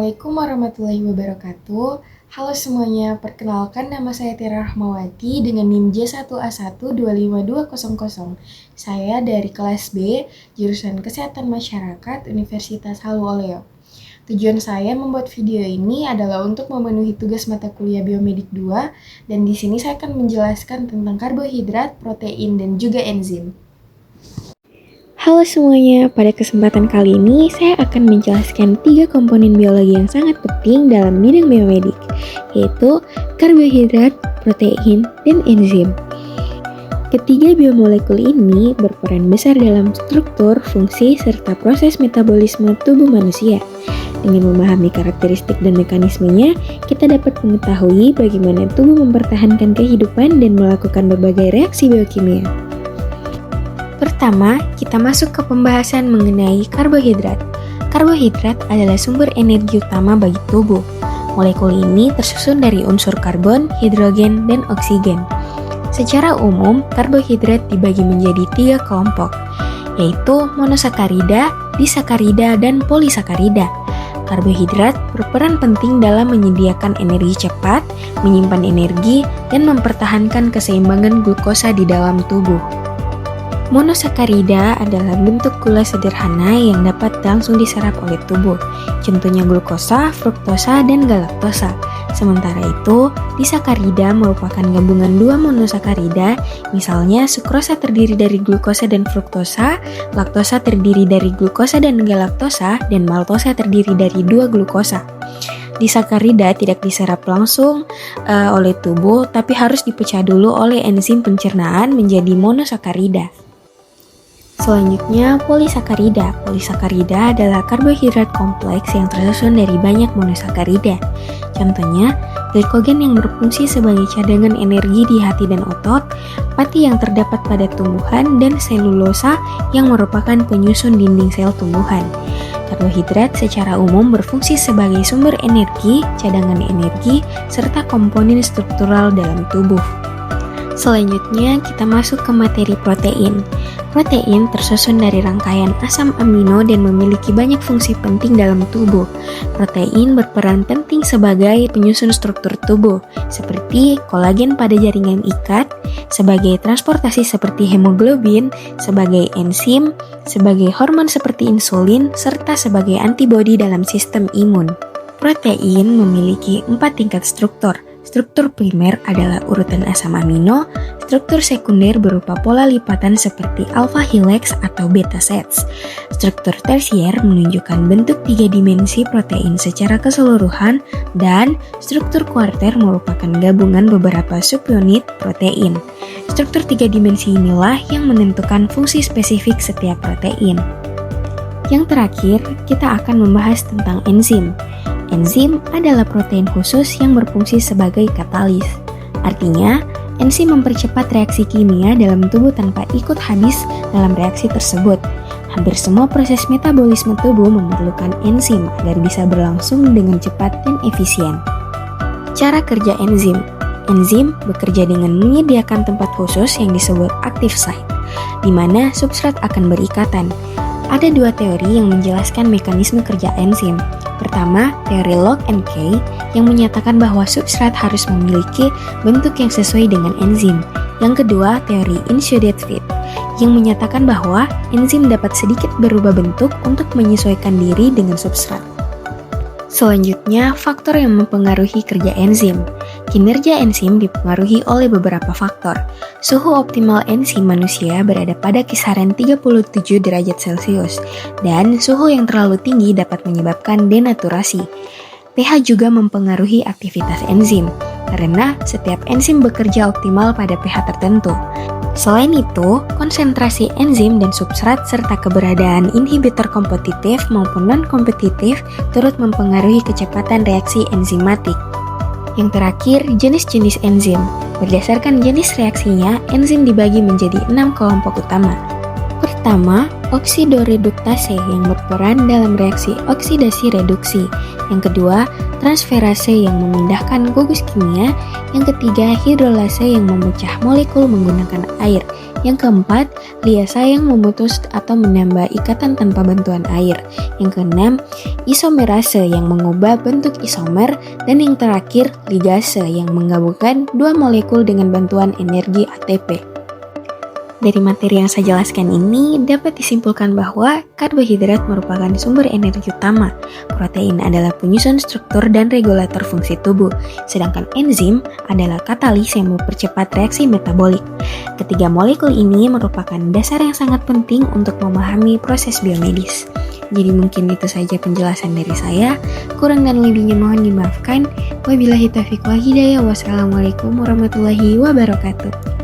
Assalamualaikum warahmatullahi wabarakatuh. Halo semuanya, perkenalkan nama saya Tira Rahmawati dengan NIM J1A1 25200. Saya dari kelas B, jurusan Kesehatan Masyarakat, Universitas Haluoleo. Tujuan saya membuat video ini adalah untuk memenuhi tugas mata kuliah Biomedik 2, dan di sini saya akan menjelaskan tentang karbohidrat, protein, dan juga enzim. Halo semuanya, pada kesempatan kali ini saya akan menjelaskan 3 komponen biologi yang sangat penting dalam bidang biomedik, yaitu karbohidrat, protein, dan enzim. Ketiga biomolekul ini berperan besar dalam struktur, fungsi, serta proses metabolisme tubuh manusia. Dengan memahami karakteristik dan mekanismenya, kita dapat mengetahui bagaimana tubuh mempertahankan kehidupan dan melakukan berbagai reaksi biokimia. Pertama, kita masuk ke pembahasan mengenai karbohidrat. Karbohidrat adalah sumber energi utama bagi tubuh. Molekul ini tersusun dari unsur karbon, hidrogen, dan oksigen. Secara umum, karbohidrat dibagi menjadi 3 kelompok, yaitu monosakarida, disakarida, dan polisakarida. Karbohidrat berperan penting dalam menyediakan energi cepat, menyimpan energi, dan mempertahankan keseimbangan glukosa di dalam tubuh. Monosakarida adalah bentuk gula sederhana yang dapat langsung diserap oleh tubuh, contohnya glukosa, fruktosa, dan galaktosa. Sementara itu, disakarida merupakan gabungan 2 monosakarida, misalnya sukrosa terdiri dari glukosa dan fruktosa, laktosa terdiri dari glukosa dan galaktosa, dan maltosa terdiri dari 2 glukosa. Disakarida tidak diserap langsung oleh tubuh, tapi harus dipecah dulu oleh enzim pencernaan menjadi monosakarida. Selanjutnya, polisakarida. Polisakarida adalah karbohidrat kompleks yang tersusun dari banyak monosakarida. Contohnya, glikogen yang berfungsi sebagai cadangan energi di hati dan otot, pati yang terdapat pada tumbuhan, dan selulosa yang merupakan penyusun dinding sel tumbuhan. Karbohidrat secara umum berfungsi sebagai sumber energi, cadangan energi, serta komponen struktural dalam tubuh. Selanjutnya, kita masuk ke materi protein. Protein tersusun dari rangkaian asam amino dan memiliki banyak fungsi penting dalam tubuh. Protein berperan penting sebagai penyusun struktur tubuh, seperti kolagen pada jaringan ikat, sebagai transportasi seperti hemoglobin, sebagai enzim, sebagai hormon seperti insulin, serta sebagai antibodi dalam sistem imun. Protein memiliki 4 tingkat struktur. Struktur primer adalah urutan asam amino, struktur sekunder berupa pola lipatan seperti alpha helix atau beta sets. Struktur tersier menunjukkan bentuk 3 dimensi protein secara keseluruhan, dan struktur kuarter merupakan gabungan beberapa subunit protein. Struktur 3 dimensi inilah yang menentukan fungsi spesifik setiap protein. Yang terakhir, kita akan membahas tentang enzim. Enzim adalah protein khusus yang berfungsi sebagai katalis. Artinya, enzim mempercepat reaksi kimia dalam tubuh tanpa ikut habis dalam reaksi tersebut. Hampir semua proses metabolisme tubuh memerlukan enzim agar bisa berlangsung dengan cepat dan efisien. Cara kerja enzim. Enzim bekerja dengan menyediakan tempat khusus yang disebut active site, di mana substrat akan berikatan. Ada 2 teori yang menjelaskan mekanisme kerja enzim. Pertama, teori Locke and Kay yang menyatakan bahwa substrat harus memiliki bentuk yang sesuai dengan enzim. Yang kedua, teori Insudate-Fit yang menyatakan bahwa enzim dapat sedikit berubah bentuk untuk menyesuaikan diri dengan substrat. Selanjutnya, faktor yang mempengaruhi kerja enzim. Kinerja enzim dipengaruhi oleh beberapa faktor. Suhu optimal enzim manusia berada pada kisaran 37 derajat Celcius, dan suhu yang terlalu tinggi dapat menyebabkan denaturasi. pH juga mempengaruhi aktivitas enzim, karena setiap enzim bekerja optimal pada pH tertentu. Selain itu, konsentrasi enzim dan substrat serta keberadaan inhibitor kompetitif maupun non-kompetitif turut mempengaruhi kecepatan reaksi enzimatik. Yang terakhir, jenis-jenis enzim. Berdasarkan jenis reaksinya, enzim dibagi menjadi 6 kelompok utama. Pertama, oksidoreduktase yang berperan dalam reaksi oksidasi reduksi. Yang kedua, transferase yang memindahkan gugus kimia. Yang ketiga, hidrolase yang memecah molekul menggunakan air. Yang keempat, liasa yang memutus atau menambah ikatan tanpa bantuan air. Yang keenam, isomerase yang mengubah bentuk isomer. Dan yang terakhir, ligase yang menggabungkan dua molekul dengan bantuan energi ATP. Dari materi yang saya jelaskan ini, dapat disimpulkan bahwa karbohidrat merupakan sumber energi utama. Protein adalah penyusun struktur dan regulator fungsi tubuh, sedangkan enzim adalah katalis yang mempercepat reaksi metabolik. Ketiga molekul ini merupakan dasar yang sangat penting untuk memahami proses biomedis. Jadi mungkin itu saja penjelasan dari saya. Kurang dan lebihnya mohon dimaafkan. Wabillahi taufiq wal hidayah. Wassalamualaikum warahmatullahi wabarakatuh.